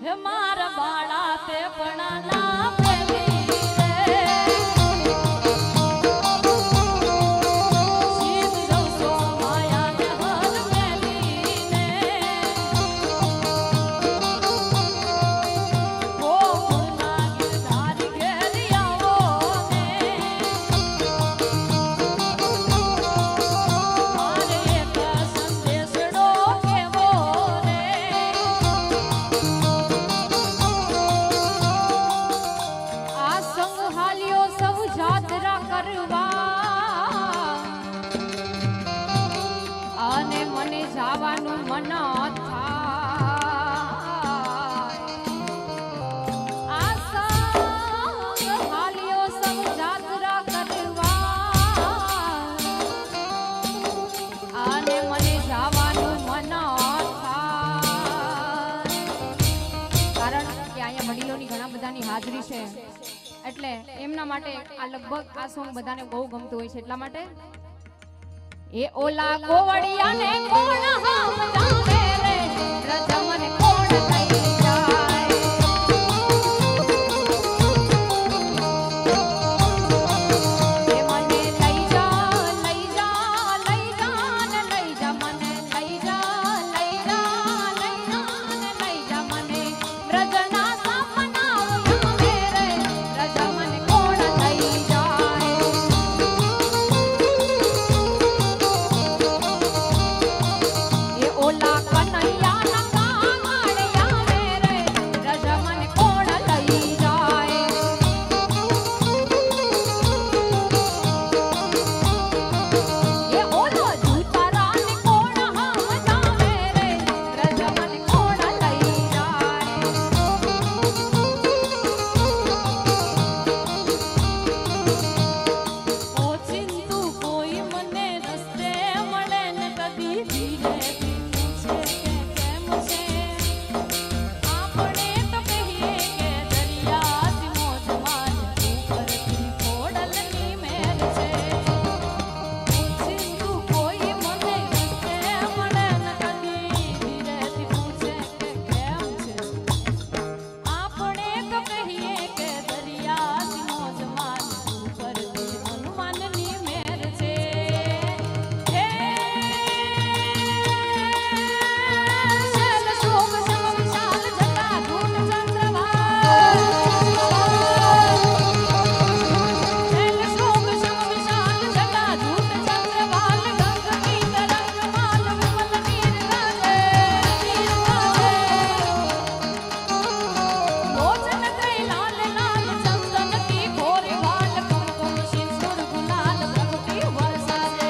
હે મારા બાળા તે પણ ના પેલી રે સીત જવસો માયા ને હર મેલી ને ઓ ગુના ગિરધાર ઘેરી આવો ને મારે એક સંદેશડો કેવો રે આ સંઘાલિયો સૌ જાત્રા કરવા અને મને જવાનું મન થાય આ સંઘાલિયો સૌ જાત્રા કરવા અને મને જવાનું મન થાય કારણ કે અહીંયા વડીલોની ઘણા બધાની હાજરી છે એટલે એમના માટે આ લગભગ આ સોંગ બધાને બહુ ગમતું હોય છે એટલા માટે એ ઓલા ગોવડિયાને કોણ સમજાવે રે રજમને કોણ થઈ જાય એ મને લઈ જા લઈ જા લઈ જા ને લઈ જા મને લઈ જા લઈ જા લઈ જા ને લઈ જા મને વ્રજના સપના ઉઠાવે રે રજમને કોણ થઈ જાય એ ઓલા કનૈયાના કાગળિયા રે રજમને કોણ લઈ જાય એ ઓલો જૂતારાને કોણ સમજાવે રે રજમને કોણ લઈ જાય ઓ ચિંતુ કોઈ મને રસ્તે મળે ને કદી ધીરેથી પૂછે કે કેમ છે આપણે તો કહીએ કે દરિયાથી મોજમાં ઉપરથી ખોડલની મેર છે ચિંતુ કોઈ મને રસ્તે મળે ને કદી ધીરેથી પૂછે કે કેમ છે આપણે તો કહીએ કે દરિયાથી મોજમાં ઉપરથી હનુમાનની મેર છે હે શૈલ શોભ સમ વિશાલ જટા ધૂટ ચંદ્રભાલ શૈલ શોભ સમ વિશાલ જટા ધૂટ ચંદ્રભાલ ગંગ કી તરંગ માલ વિમલ નીર ગાજે લોચન ત્રય લાલ લાલ ચંદન કી ઘોરી વાલ કુમકુમ સિંદૂર ગુલાલ પ્રગટી વરસાજે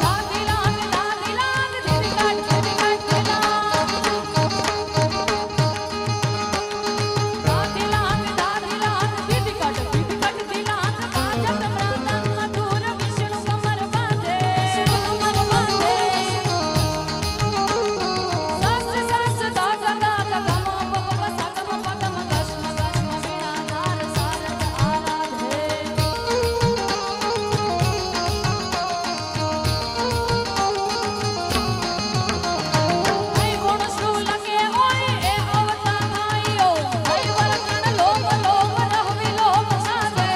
લાલી લાલ લાલી લાલ દીદી કાટ દીદી કાટ દીલા લાલી લાલ લાલી લાલ દીદી કાટ દીલા કાજત પ્રાતન મધુર વિષ્ણુ કમર બાંધે કમર બાંધે સસ સસ દાગા દાગા ગમ પપ સગમ પગમ ગસ્મ ગસ્મ વીણાધાર સારથ આરાધે હૈ ગુણ શું લગે હોય એ અવતા ભાઈઓ હૈ વરકણ લોભ લોભ રહવી લોભ સાજે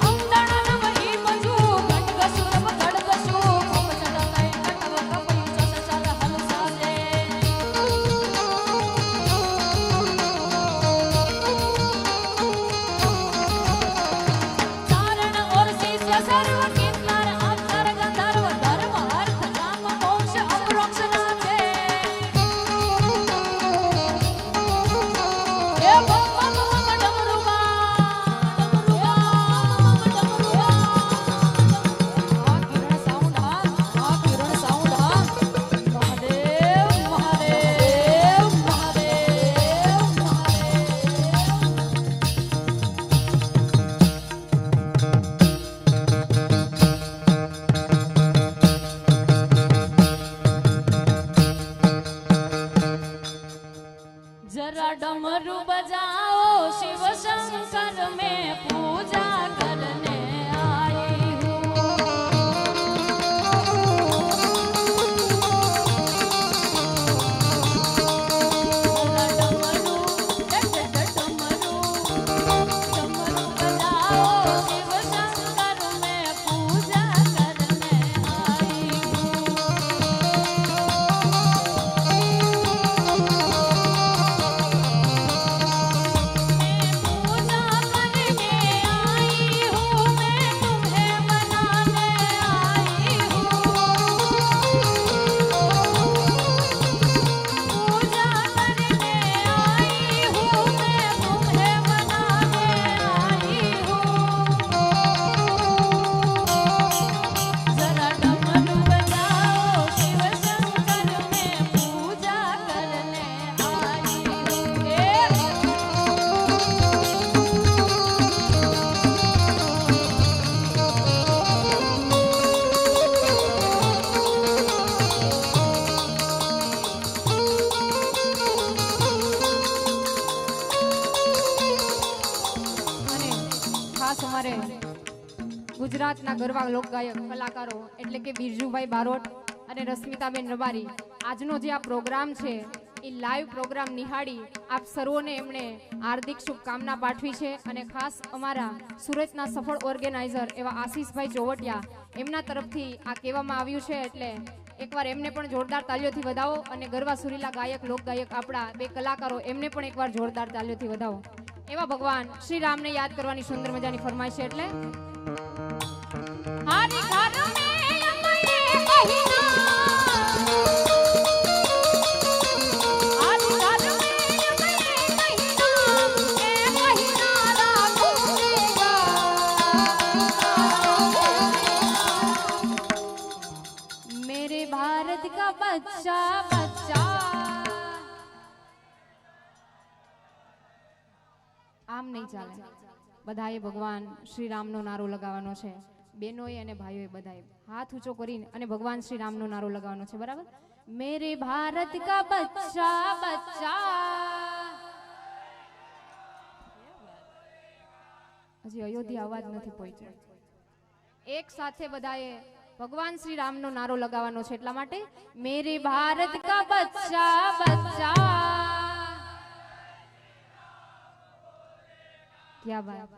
અંદણ નવહી મજુ ઘટ ગસુરમ ઘડ ગસુ ખૂબ ચડતઈ કટવ કપયું ચસ ચલ હલ સાજે ચારણ ઓર શિષ્ય સર્વ કિન્નર અપ્સર ગંધર્વ ધર્મ અર્થ કામ મોક્ષ અપરોક્ષ નાથે એ બમ બમ બમ ડમરુગા ડમરુગા આ કિરણ સાઉન્ડ હા મહાદેવ મહાદેવ મહાદેવ મહાદેવ ગુજરાતના ગરબા લોકગાયક કલાકારો એટલે કે બિરજુભાઈ બારોટ અને રશ્મિતાબેન રબારી આજનો જે આ પ્રોગ્રામ છે એ લાઈવ પ્રોગ્રામ નિહાળી આપ સર્વોને એમણે હાર્દિક શુભકામના પાઠવી છે અને ખાસ અમારા સુરતના સફળ ઓર્ગેનાઇઝર એવા આશીષભાઈ ચોવટિયા એમના તરફથી આ કહેવામાં આવ્યું છે એટલે એકવાર એમને પણ જોરદાર તાલીઓથી વધાવો અને ગરબા સુરીલા ગાયક લોકગાયક આપણા બે કલાકારો એમને પણ એકવાર જોરદાર તાલીઓથી વધાવો. એવા ભગવાન શ્રી રામને યાદ કરવાની સુંદર મજાની ફરમાઈશ છે એટલે હારી ઘર મે અમરે મહિના बच्चा बच्चा આમ નહીં ચાલે. બધાએ ભગવાન શ્રી રામનો નારો લગાવવાનો છે. બહેનોએ અને ભાઈઓએ બધાએ હાથ ઊંચો કરીને અને ભગવાન શ્રી રામનો નારો લગાવવાનો છે. બરાબર? મેરે ભારત કા બચ્ચા બચ્ચા. હજી અયોધ્યા અવાજ નથી પહોંચ્યો. એક સાથે બધાએ ભગવાન શ્રી રામનો નારો લગાવવાનો છે. એટલા માટે મેરે ભારત કા બચ્ચા બચ્ચા. क्या बात.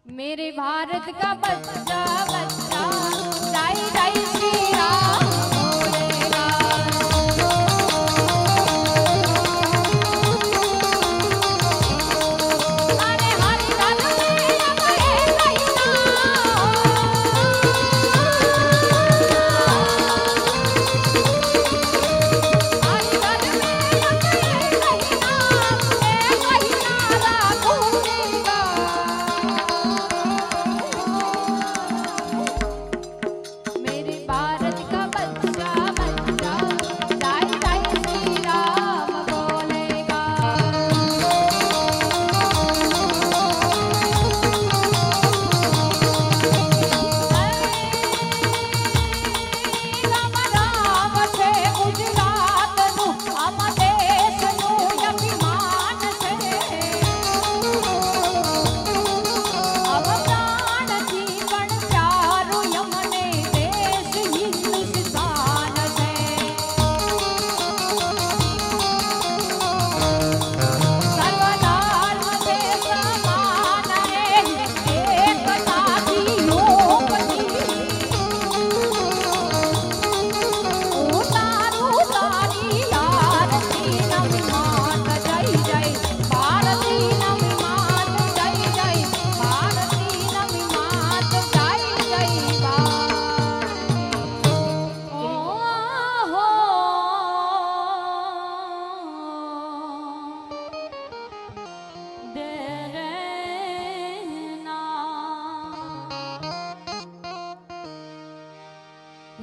मेरे भारत का बच्चा बच्चा जय जय श्री राम बोलेगा. अरे हरि घर में अमरे महीना हरि घर में अमरे महीना ए महीना राखूंगा. मेरे भारत का बच्चा बच्चा जय जय श्री राम बोलेगा. રામ રામ છે ગુજરાતનું આમ દેશનું અભિમાન છે. अब प्राण जीवन प्यारो यमने देश हिंदुस्तान से. सर्वधर्म से समान रे एकता की योगती. उतारू तारी आरती नमी मात जय जय भारती नमी मात जय जय भारती नमी मात जय जय भारती. ओ हो दे रे ना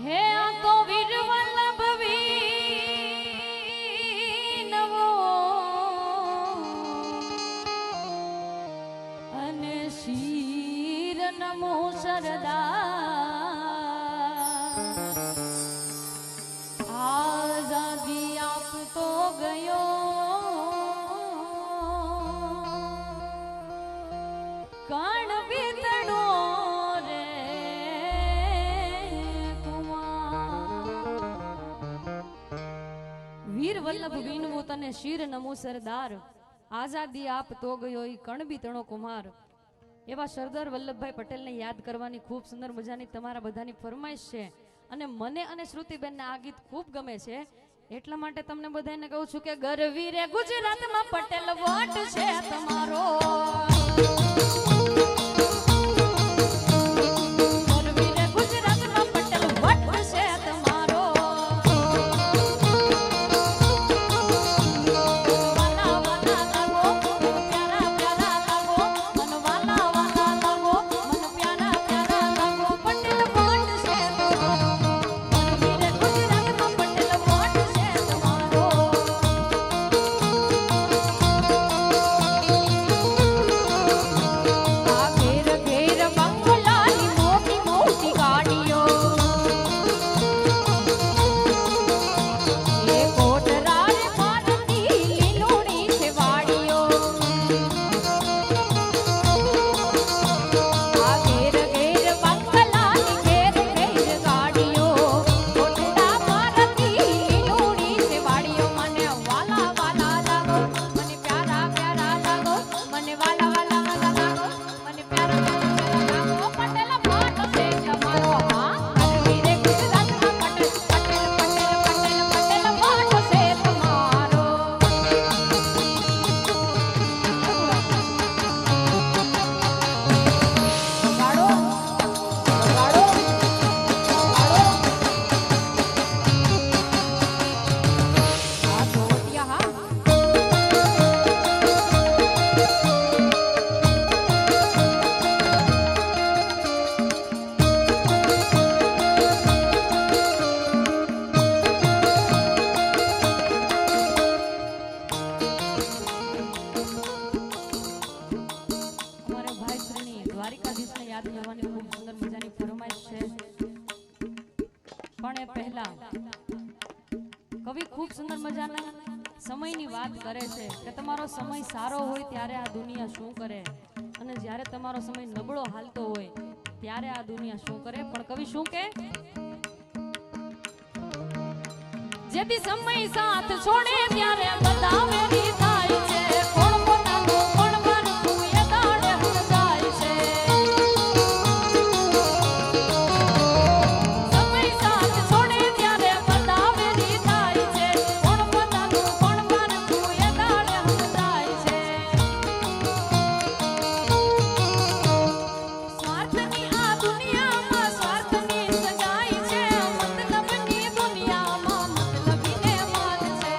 હે આ તો વીર વલ્લભ વીનવો અને શીર નમો સરદાર. આઝાદી આપતો ગયો કણ બીતડો રે વીર વલ્લભ વિનવો તને શીર નમો સરદાર. આઝાદી આપ તો ગયો ઈ કણબી તણો કુમાર. એવા સરદાર વલ્લભભાઈ પટેલને યાદ કરવાની ખૂબ સુંદર મજાની તમારા બધાની ફરમાઈશ છે અને મને અને શ્રુતિબેનને આ ગીત ખૂબ ગમે છે. એટલા માટે તમને બધાને કહું છું કે ગરવી રે ગુજરાતમાં પટેલ વટ છે તમારો. ગરવી રે ગુજરાતમાં પટેલ વટ છે તમારો. વાલા વાલા લાગો પ્યારા પ્યારા લાગો મન વાલા વાલા લાગો મન પ્યારા પ્યારા લાગો. પટેલ વટ છે તમારો. ગરવી રે ગુજરાતમાં પટેલ વટ છે તમારો. સુંદર મજાના સમયની વાત કરે છે કે તમારો સમય સારો હોય ત્યારે આ દુનિયા શું કરે અને જ્યારે તમારો સમય નબળો હાલતો હોય ત્યારે આ દુનિયા શું કરે. પણ કવિ શું કે, જેથી સમય સાથ છોડે ત્યારે બધા વેરી થાય છે. કોણ પોતાનું કોણ માનવું એ દાડે સમજાય છે. સમય સાથ છોડે ત્યારે બધા વેરી થાય છે. કોણ પોતાનું કોણ માનવું એ દાડે સમજાય છે. સ્વાર્થની આ દુનિયામાં સ્વાર્થની સગાઈ છે. મતલબની દુનિયામાં મતલબીને માન છે.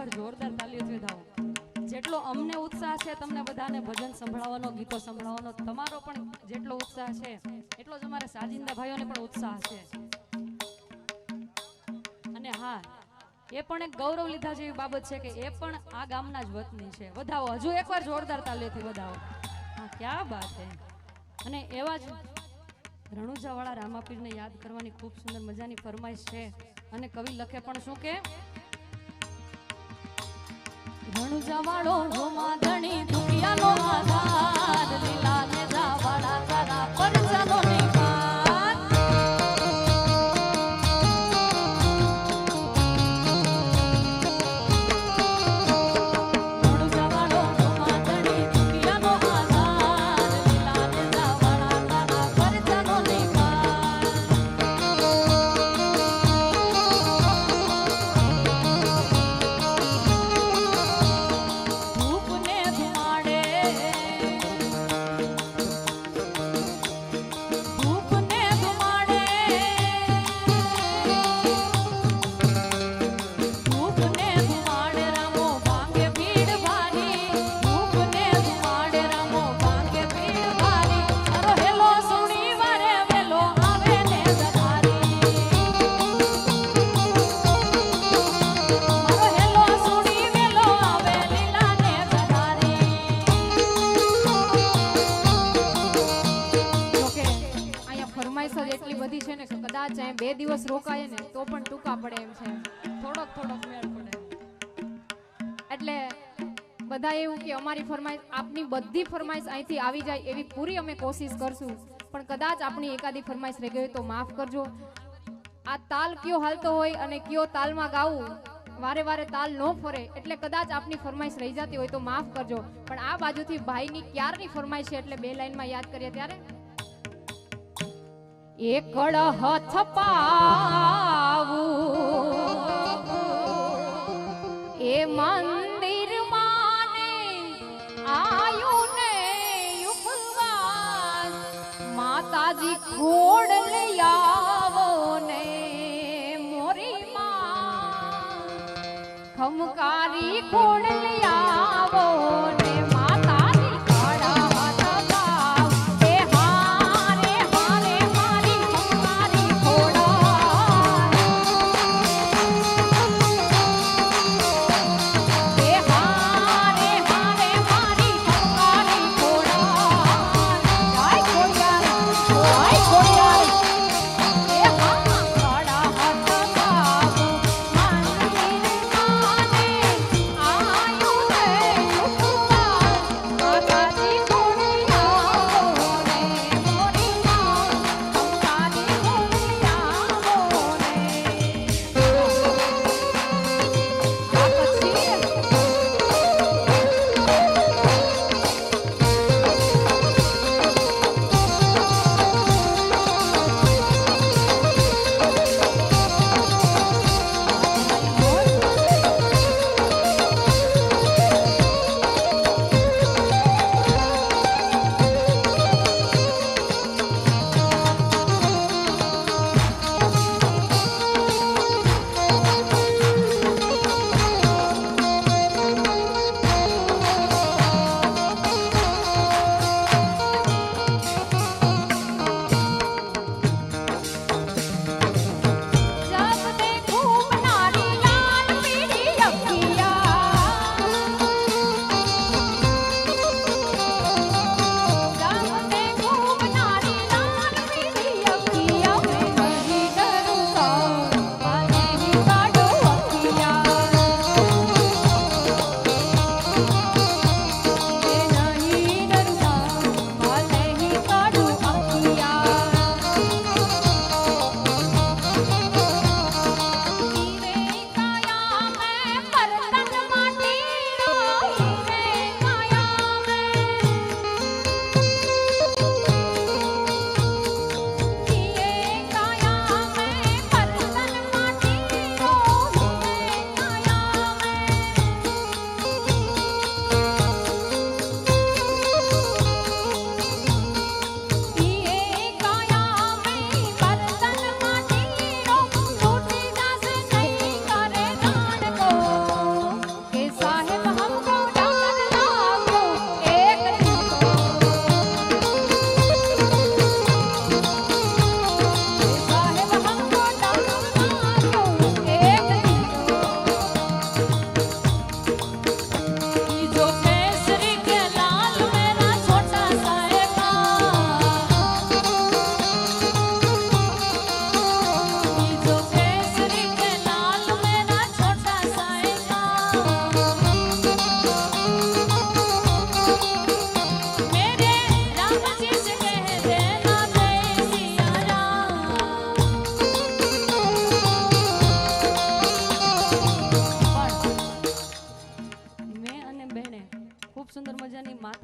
એકવાર જોરદાર તાલીઓથી વધાવો. જેટલો અમને ઉત્સાહ છે તમને બધાને ભજન સંભળાવવાનો, ગીતો સંભળાવવાનો, તમારો પણ જેટલો ઉત્સાહ છે એટલો જ અમારા સાજિંદા ભાઈઓને પણ ઉત્સાહ છે. અને હા, એ પણ એક ગૌરવ લીધા જેવી બાબત છે કે એ પણ આ ગામના જ વતની છે. વધાવો, હજુ એકવાર જોરદાર તાલીઓથી વધાવો. હા, ક્યાં બાત હે. અને એવા જ રણુજાવાળા રામાપીરને યાદ કરવાની ખૂબ સુંદર મજાની ફરમાઈશ છે. અને કવિ લખે પણ શું કે રણુજાવાળો રોમાધણી દુખિયાનો આધાર, લીલા ને જાવાળા તારા પરજાનો નિકાર. રણુજાવાળો રોમાધણી દુખિયાનો આધાર, લીલા ને જાવાળા તારા પરજાનો નિકાર. ધૂપને ધુમાડે, ધૂપને ધુમાડે, ધૂપને ધુમાડે રામો ભાંગે ભીડ ભારી, ધૂપને ધુમાડે રામો ભાંગે ભીડ ભારી. મારો હેલો સુણી વારે વેલો આવે ને જતારી, મારો હેલો સુણી વેલો આવે લીલા ને જતારી. જોકે અહીંયા ફરમાઈશ જ એટલી બધી છે ને કે કદાચ અહીંયા 2 દિવસ રોકાય ને તો પણ ટૂંકા પડે એમ છે. થોડોક થોડોક મેળ પડે. એટલે બધા એવું કે અમારી ફરમાઈશ, આપની બધી ફરમાઈશ અહીંથી આવી જાય એવી પૂરી અમે કોશિશ કરશું. પણ કદાચ આપણી એકાદી ફરમાઈશ રહી ગઈ હોય તો માફ કરજો. આ તાલ કયો હાલતો હોય અને કયો તાલમાં ગાવું, વારે વારે તાલ ન ફરે, એટલે કદાચ આપની ફરમાઈશ રહી જતી હોય તો માફ કરજો. પણ આ બાજુથી ભાઈની ક્યારની ફરમાઈશ છે એટલે 2 લાઈનમાં યાદ કરીએ ત્યારે એકડ હથ પાવું એ મંદિર માને આયુ ને ઉપવાસ, માતાજી ખોડ લઈ આવો ને મોરી માં, ખમકારી ખોડ લઈ આવો ને માતાજી કાળા હાથ પાવ. એ હારે હારે મારી ખમકારી ખોડા, એ હારે હારે મારી ખમકારી ખોડા. જય ખોડિયાર, જય ખોડિયાર. એ હા કાળા હાથ પાવ મંદિર માને આયુ ને ઉપવાસ,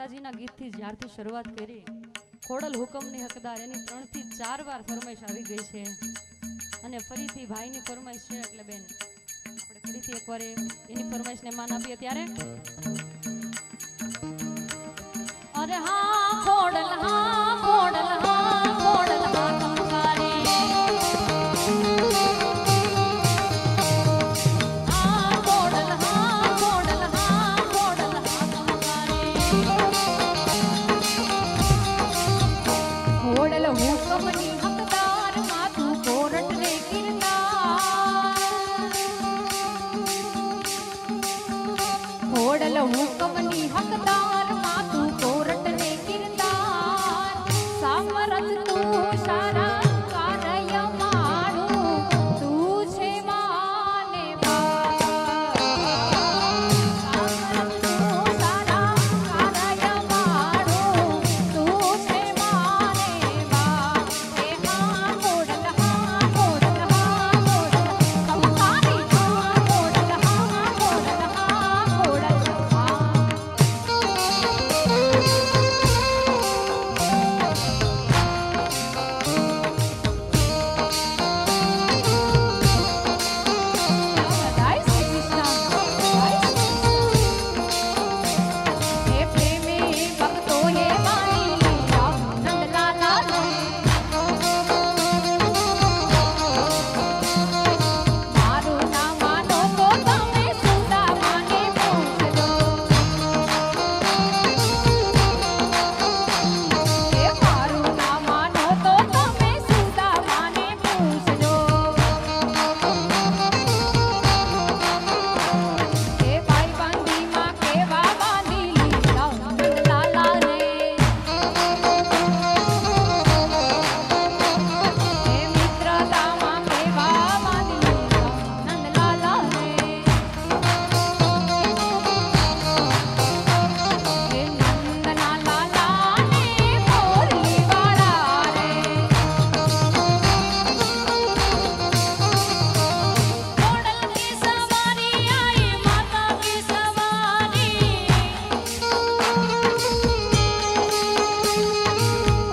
માતાજીના ગીતથી જ્યારથી શરૂઆત કરી ખોડલ હુકમની હકદાર એની 3 થી 4 વાર ફરમાઈશ આવી ગઈ છે અને ફરીથી ભાઈની ફરમાઈશ છે એટલે બેન આપણે ફરીથી એકવાર એની ફરમાઈશને માન આપીએ ત્યારે અરે હા ખોડલ હા ખોડલ હા ખોડલ હા કંકારી ખોડલ હુકમની હકદાર માતું કોરટ રે કિરદાર ખોડલ હુકમની હકદાર માતું કોરટ રે કિરદાર સામરથ તું સારા કાર્ય માણું તું છે માને સામરથ તું સારા કાર્ય માણું તું છે માને હે હા ખોડલ હા ખોડલ હા ખોડલ કંકારી હા ખોડલ હા ખોડલ હા ખોડલ હા જય શ્રી કૃષ્ણ જય શ્રી કૃષ્ણ હે પ્રેમી ભક્તો હે મારી લીલા નંદલાલા મારું ના માનો તો તમે સુદામાને પૂછજો હે મારું ના માનો તો તમે સુદામાને પૂછજો હે ભાઈ બંધીમાં કેવા બાંધી લીધા નંદલાલા રે હે મિત્રતામાં કેવા બાંધી લીધા નંદલાલા રે હે નંદના લાલા ને મોરલી વાળા રે ખોડલ કી સવારી આઈ માતા કી સવારી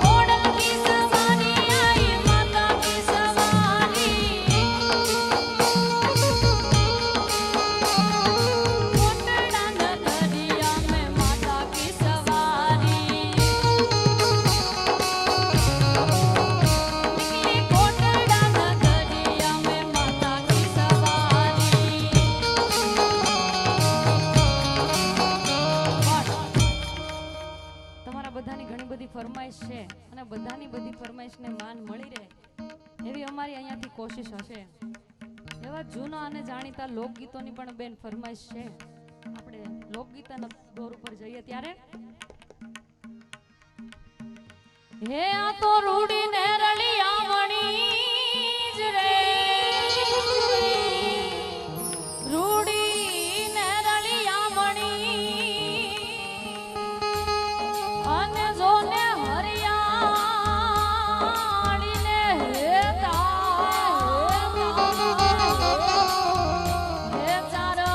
ખોડલ કી સવારી આઈ માતા કી સવારી કોટડા નગરિયા મેં માતા કી સવારી निकली कोटड़ा नगरिया में माता की सवारी તમારા બધાની ઘણી બધી ફરમાઈશ છે અને બધાની બધી ફરમાઈશને માન મળી રહે એવી અમારી અહીંયાથી કોશિશ હશે એવા જૂના અને જાણીતા લોકગીતોની પણ બેન ફરમાઈશ છે આપણે લોકગીતના દોર ઉપર જઈએ ત્યારે હે આ તો રૂડી ને રળિયામણી જ રે રૂડી ને રળિયામણી અને જોને હરિયાળી ને હે ચારા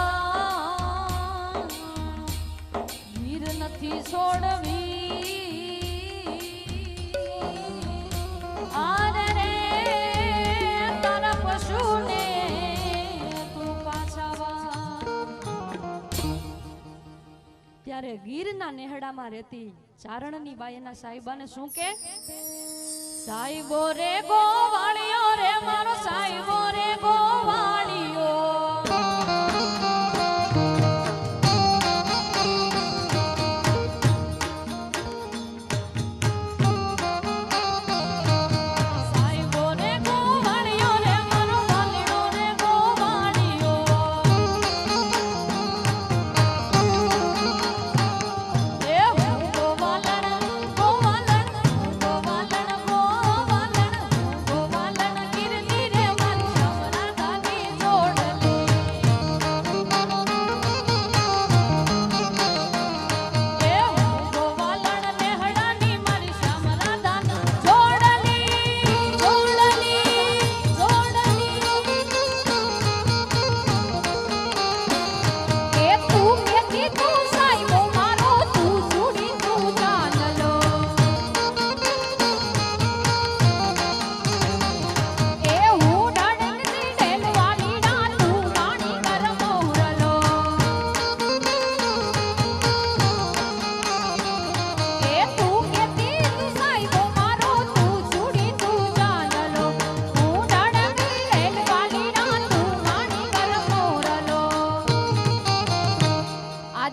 વીર નથી છોડવી આરે રે તારા પશુને તું પાછા વા ત્યારે ગીરના નેહડામાં રહેતી ચારણની બાઈના સાહેબાને શું કે સાહેબો રે ગોવાળિયો રે મારો સાહેબો રે ગોવાળિયો સાહેબો રે ગોવાળિયો રે મારો વાલીડો રે ગોવાળિયો એ હું ગોવાલણ ગોવાલણ ગોવાલણ ગોવાલણ ગોવાલણ ગીરની રે મારી શામરા ગાની જોડલી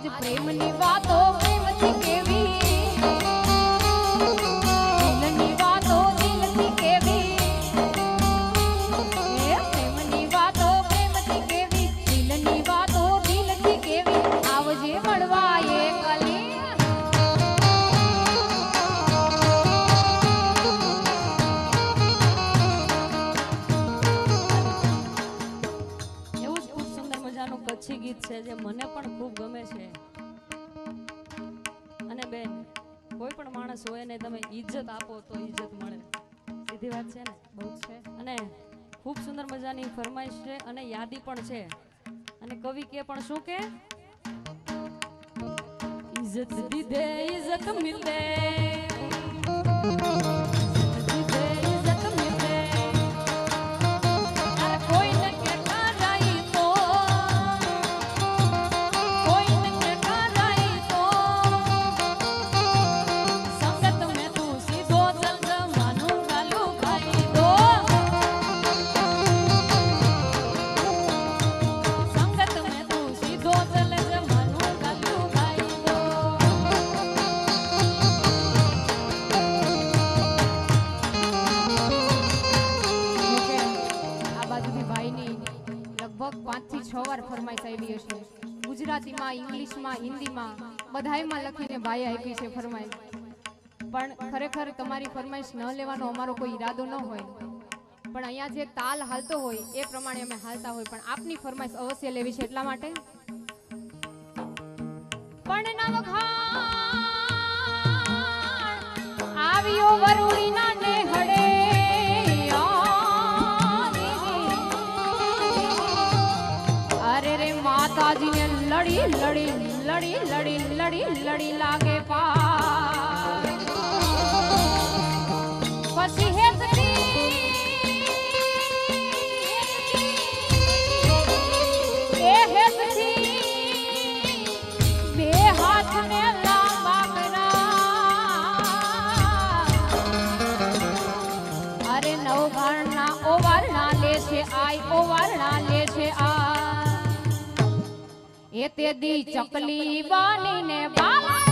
આજ પ્રેમની વાતો પ્રેમથી કેવી, દિલની વાતો દિલથી કેવી, એ પ્રેમની વાતો પ્રેમથી કેવી, દિલની વાતો દિલથી કેવી, આવજે મળવા એકલી. એવું જ ખૂબ સુંદર મજાનું કચ્છી ગીત છે જે મને પણ ખૂબ ગમે છે. અને બેન, કોઈ પણ માણસ હોય ને તમે ઇજ્જત આપો તો ઇજ્જત મળે. સીધી વાત છે ને? બહુ છે. અને ખૂબ સુંદર મજાની ફરમાઈશ છે અને યાદી પણ છે. અને કવિ કે પણ શું કે ઇજ્જત દીધે ઇજ્જત મિલે, લગભગ 5 થી 6 વાર ફરમાઈશ આવી હશે. ગુજરાતીમાં, ઇંગ્લિશમાં, હિન્દીમાં બધાયમાં લખીને ભાઈ આપી છે ફરમાઈશ. પણ ખરેખર તમારી ફરમાઈશ ન લેવાનો અમારો કોઈ ઈરાદો ન હોય, પણ અહીંયા જે તાલ હાલતો હોય એ પ્રમાણે અમે હાલતા હોય, પણ આપની ફરમાઈશ અવશ્ય લેવી છે. એટલા માટે પણ નવઘાણ આવ્યો વરુડીના ને હડે, અરે રે માતાજીને લડી લડી લડી લડી લડી લડી લાગે પાર. પછી હેતથી બે હાથને લાંબા કર્યા, અરે નવઘાણના ઓવારણા લે છે આય, ઓવારણા લે છે આ. એ તે દી ચકલી બાનીને બાલા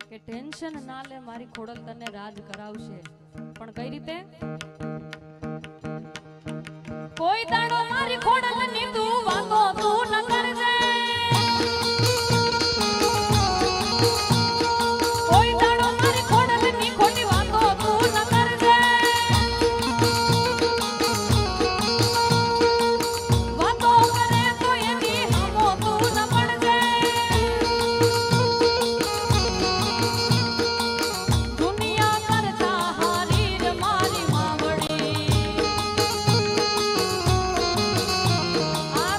કે ટેન્શન ના લે મારી ખોડલ તને રાજ કરાવશે. પણ કઈ રીતે? કોઈ દાડો મારી ખોડલ ની તું વાતો તું ન કરજે, કોઈ દાડો મારી ખોડલ ની ખોટી વાતો તું ન કરજે. વાતો કરે તો એની હામો તું ન પડજે. દુનિયા કરતા હારી રે મારી માવડી, આ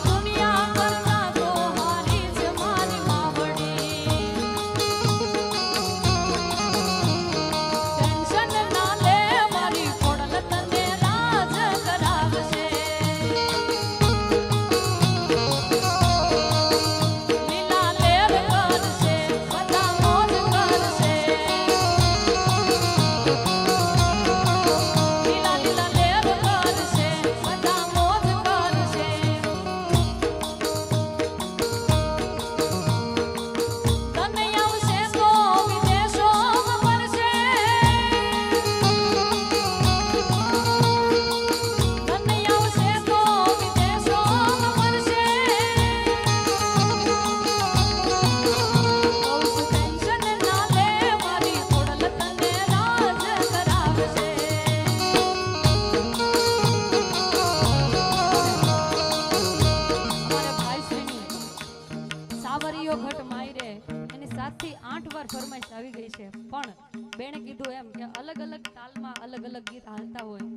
વારંવાર ફરમાઈશ આવી ગઈ છે, પણ બેને કીધું એમ કે અલગ અલગ તાલમાં અલગ અલગ ગીત હાલતા હોય,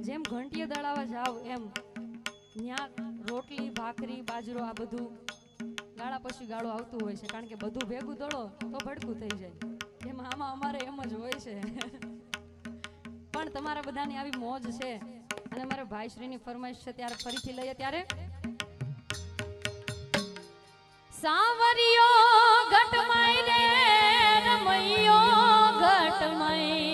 જેમ ઘંટીએ દળાવા જાવ એમ ન્યા રોટલી ભાખરી બાજરો આ બધું ગાળા પછી ગાળો આવતું હોય છે, કારણ કે બધું ભેગું દળો તો ભડકું થઈ જાય, એમ આમાં અમારે એમ જ હોય છે. પણ તમારા બધાની આવી મોજ છે અને મારા ભાઈશ્રીની ફરમાઈશ છે ત્યારે ફરીથી લઈએ. ત્યારે સાવરિયો ઘટમાઈ રે રમૈયો ઘટમાઈ,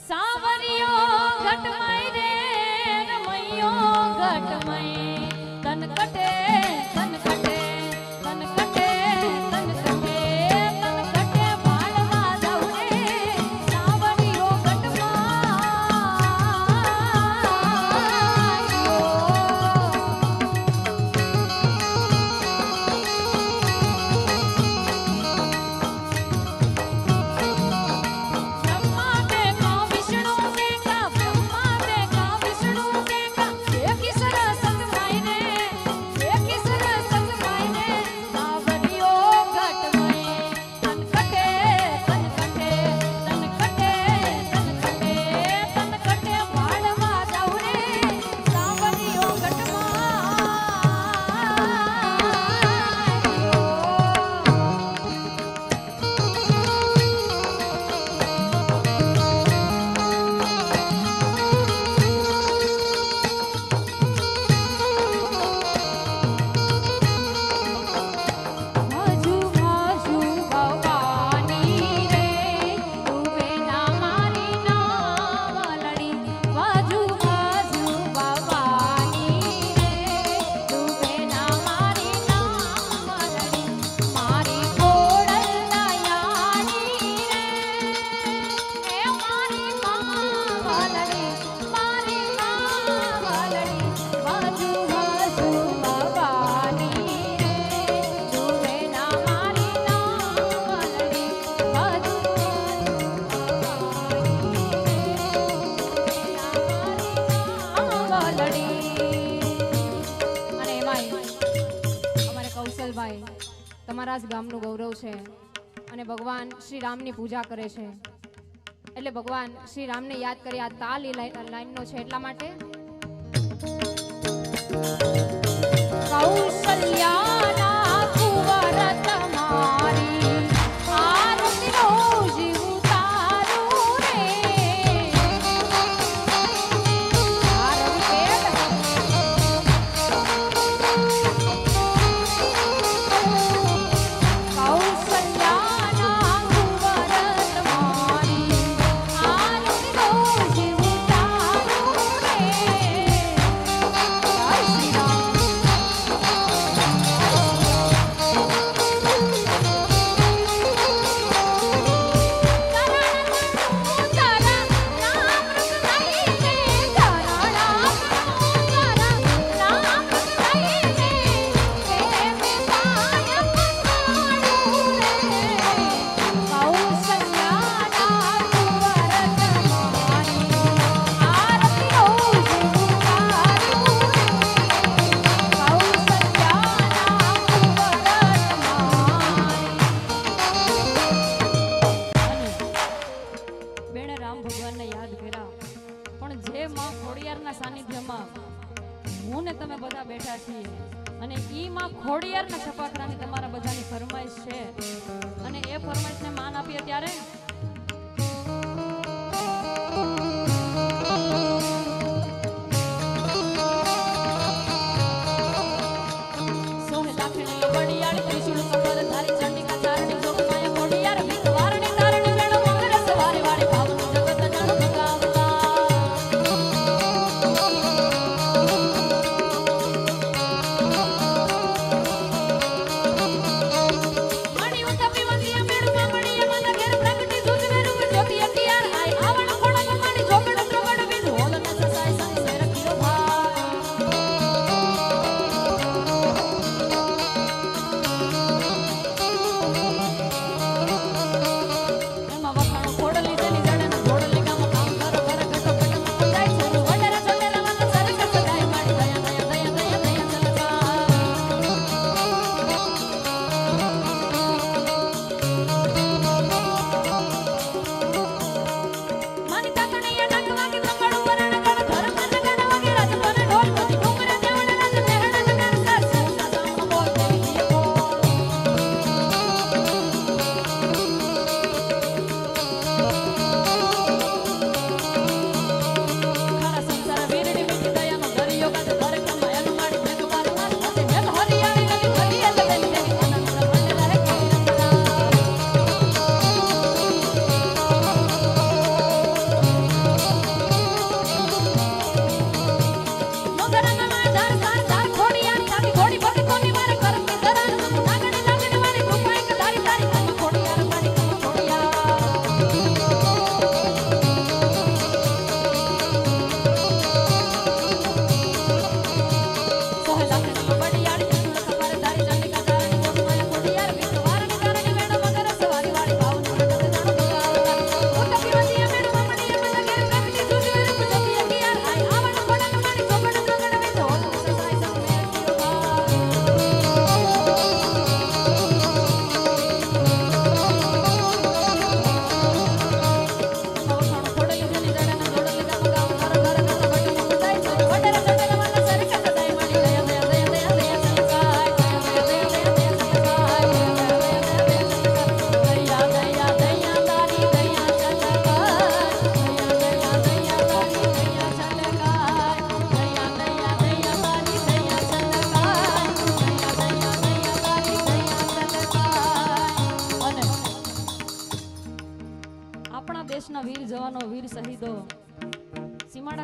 સાવરિયો ઘટમાઈ રે રમૈયો ઘટમાઈ, તન કટે તન કટે તન કટે તન કટે તન કટે બાળવા જાવ રે સાવરિયો તમારા જ ગામનું ગૌરવ છે અને ભગવાન શ્રી રામની પૂજા કરે છે, એટલે ભગવાન શ્રી રામને યાદ કરી આ તાલ એ લાઈનનો છે, એટલા માટે કૌશલ્યાના કુંવર તમારી આરતીનો જીવ તારું રે, કૌશલ્યાના કુંવર તમારી આરતીનો જીવ તારું રે, જય શ્રી રામ. બેણે રામ ભગવાનને યાદ કર્યા, પણ જે માં ખોડિયારના સાનિધ્યમાં હું ને તમે બધા બેઠા છીએ અને ઈ માં ખોડિયારના છપાખરાની તમારા બધાની ફરમાઈશ છે અને એ ફરમાઈશને માન આપીએ ત્યારે સોહે લાખણી વડિયાળી ત્રિશુળ કમર ધારી ચંડિકા ચારણી જોગ માયા ખોડિયાર ભીત વારણી તારણી વેણો મંગળ સવારે વાળી ભાવનું જગત જાણો ભગાવતા મણી ઉતપી વંદિયા મેળ મામણીયા મન ઘેર પ્રગટી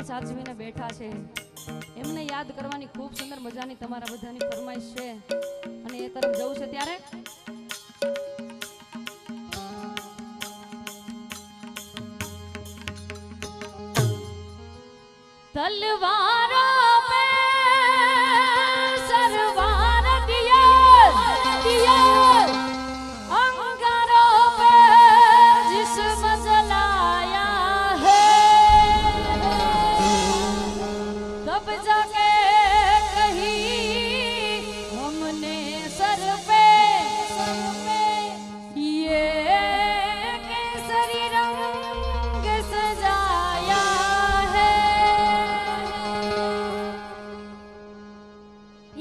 સાચવીને બેઠા છે એમને યાદ કરવાની ખૂબ સુંદર મજાની તમારા બધાની ફરમાઈશ છે અને એ તરફ જવું છે ત્યારે તલવારો पे सरवार दिया दिया अंगारों पे जिस्म जलाया है तब जाके कहीं हमने सर पे ये केसरी रंग सजाया है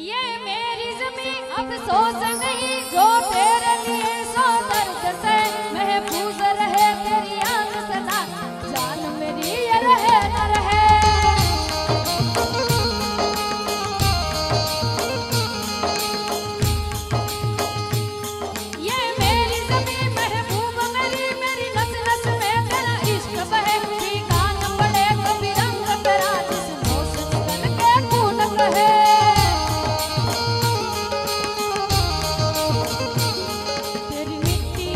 ये मेरी ज़मीं अफसोस नहीं जो तेरे लिए सौ दर्द से महफूज रहे तेरी आग सदा जान मेरी ये रहे न रहे ये मेरी ज़मीं महबूब मेरी मेरी नस नस में तेरा इश्क बहे फीका न पड़े कभी रंग तेरा जिस मौसम बन के खून कहे तेरी मिट्टी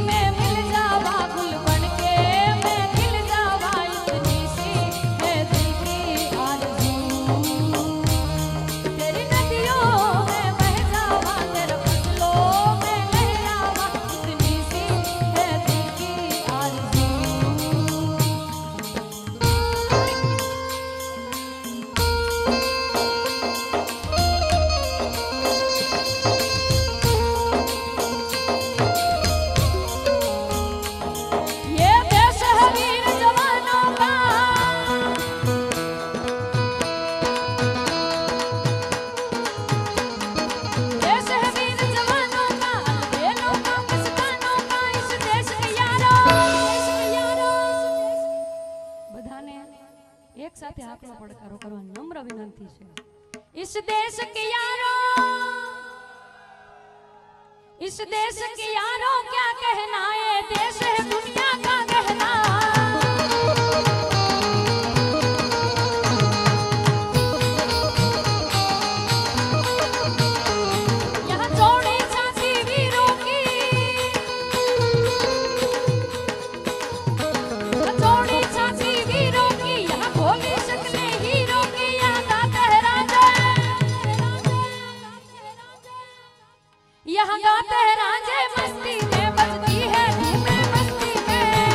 में मिल जावा गुल बन के मैं खिल जावा इतनी सी है दिल की आरज़ू तेरी नदियों में बह जावा तेरे फसलों में लहरावा इतनी सी है दिल की आरज़ू ये देश है वीर जवानों का देश है वीर जवानों का अलबेलों का मस्तानों का इस देश के यारों બધાને એક સાથે આકલો પડકારો કરવા નમ્ર વિનંતી છે इस देश के यारों क्या कहना ये देश है दुनिया का कहना यहाँ चौड़ी छाती वीरों की यहाँ चौड़ी छाती वीरों की यहाँ भोली शक्लें हीरों की यहाँ गाता है राजा यहाँ गाते हैं राजे मस्ती में बजती है धूमें मस्ती में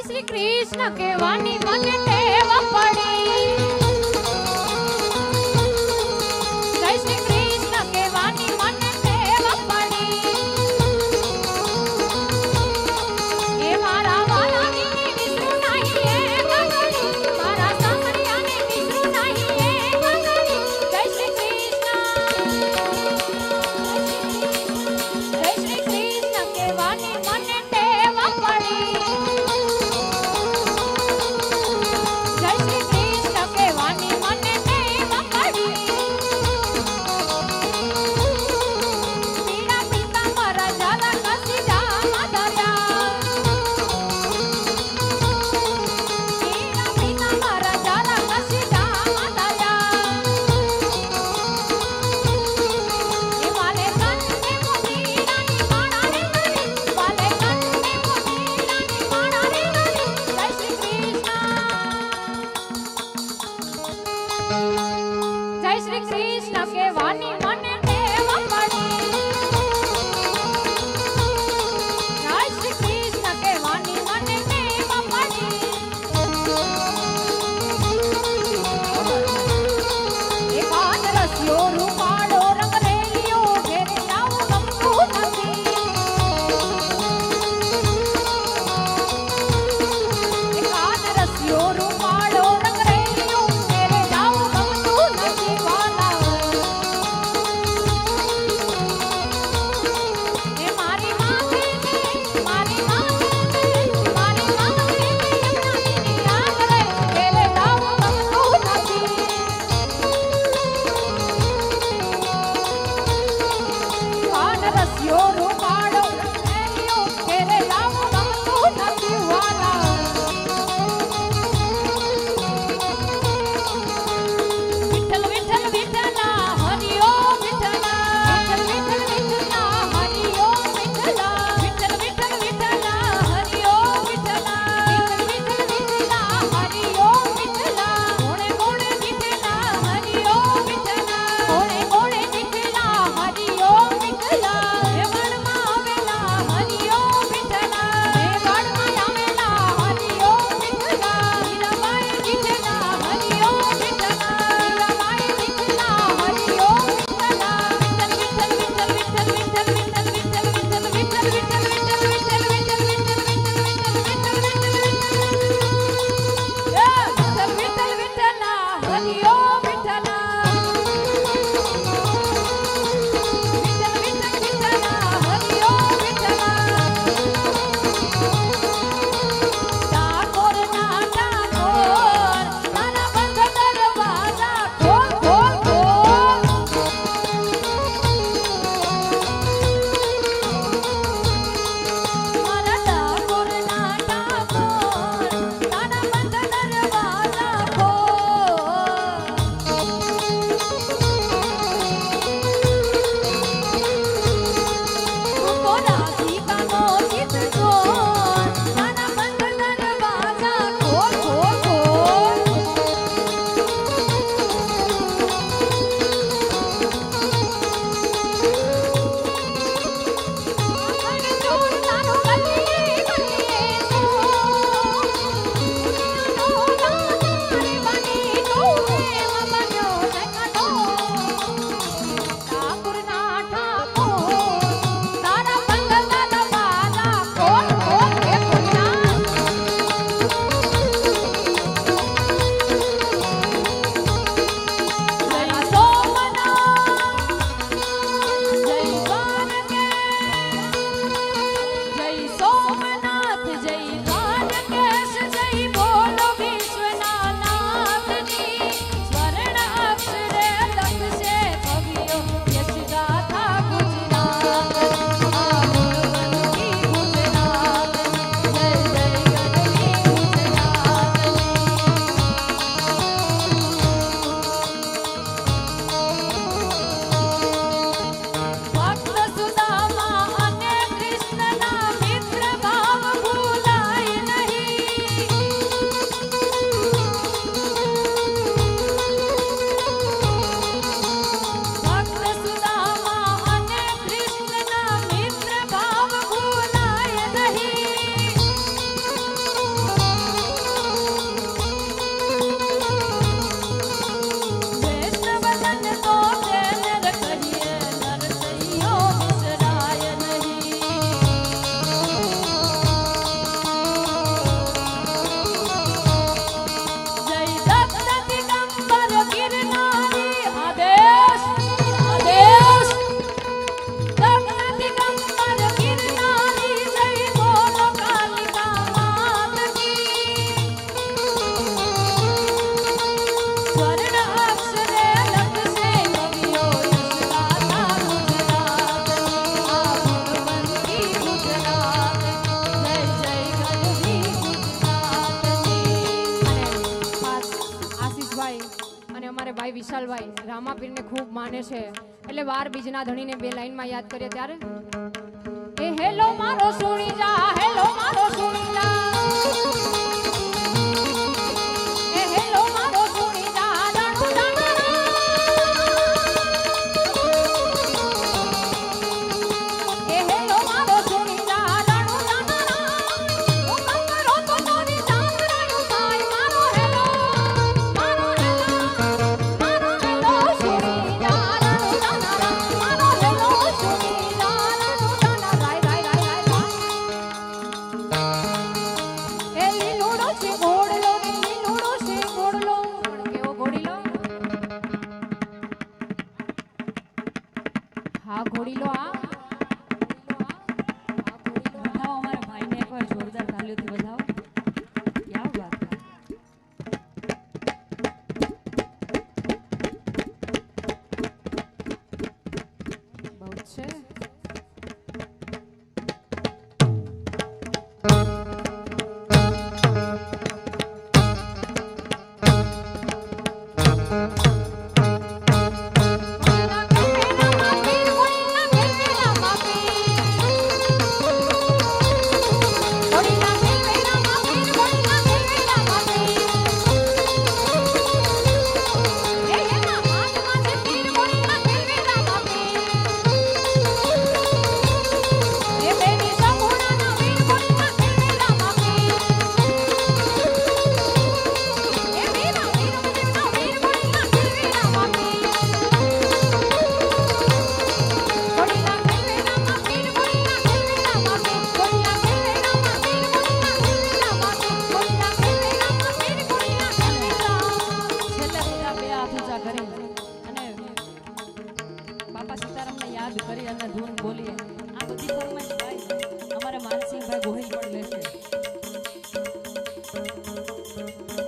શ્રી કૃષ્ણ કહેવાની મને ટેવ પડી જય શ્રી કૃષ્ણ કહેવાની મને ટેવ પડી એ મારા વાલાની વિસરું નહીં એક ઘડી મારા સાસરિયાને વિસરું નહીં એક ઘડી જય શ્રી કૃષ્ણ જય શ્રી કૃષ્ણ કહેવાની મને ટેવ પડી જય શ્રી કૃષ્ણ વિશાલભાઈ રામાપીરને ખૂબ માને છે એટલે વાર બીજના ધણીને બે લાઈનમાં યાદ કરીએ ત્યારે એ હેલો મારો સુણી જા હેલો મારો સુણી જા એ હેલો મારો સુણી જા જાણો જાણો એ હેલો મારો સુણી જા જાણો જાણો હું કંગરો તો તારી જાગરાયું થાય મારો હેલો સુણી જા જાણો જાણો મારો હેલો સુણી જા જાણો જાણો રાય રાય રાય રાય એ લીલુડો છે ઘોડલો ને લીલુડો છે ઘોડલો પણ કેવો ઘોડીલો હા ઘોડીલો હા બધાઓ અમારા ભાઈને એકવાર જોરદાર તાલીઓથી વધાવો. ક્યાં વાત છે. બહુ જ છે છેલ્લે બધા બે હાથ ઊંચા કરી અને બાપા સીતારામને યાદ કરી અને ધૂન બોલીએ. આ બધી ફરમાઈશ ભાઈ અમારા માનસિંહભાઈ ગોહિલ પણ લેશે.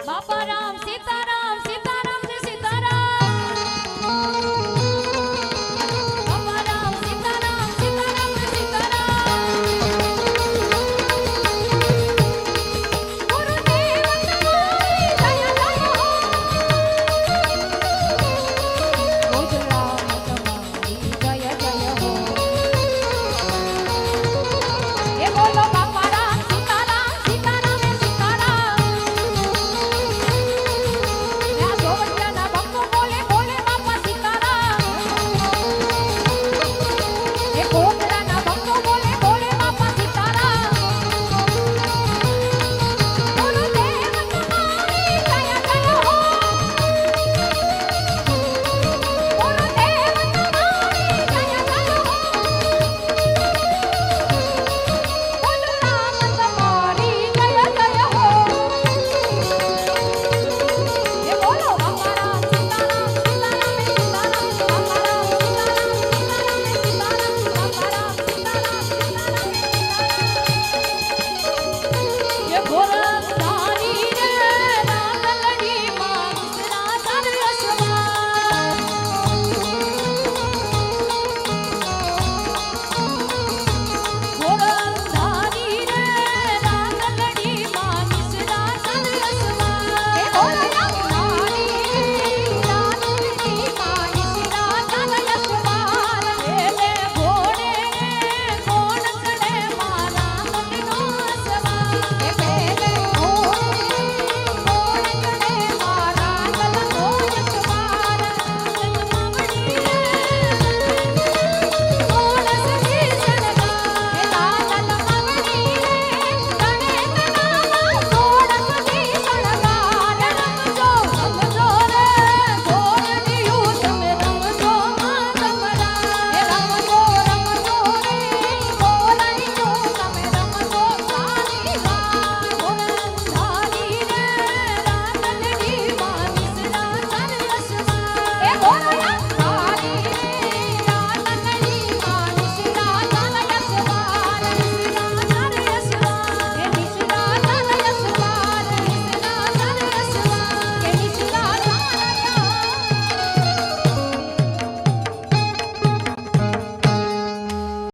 બાપા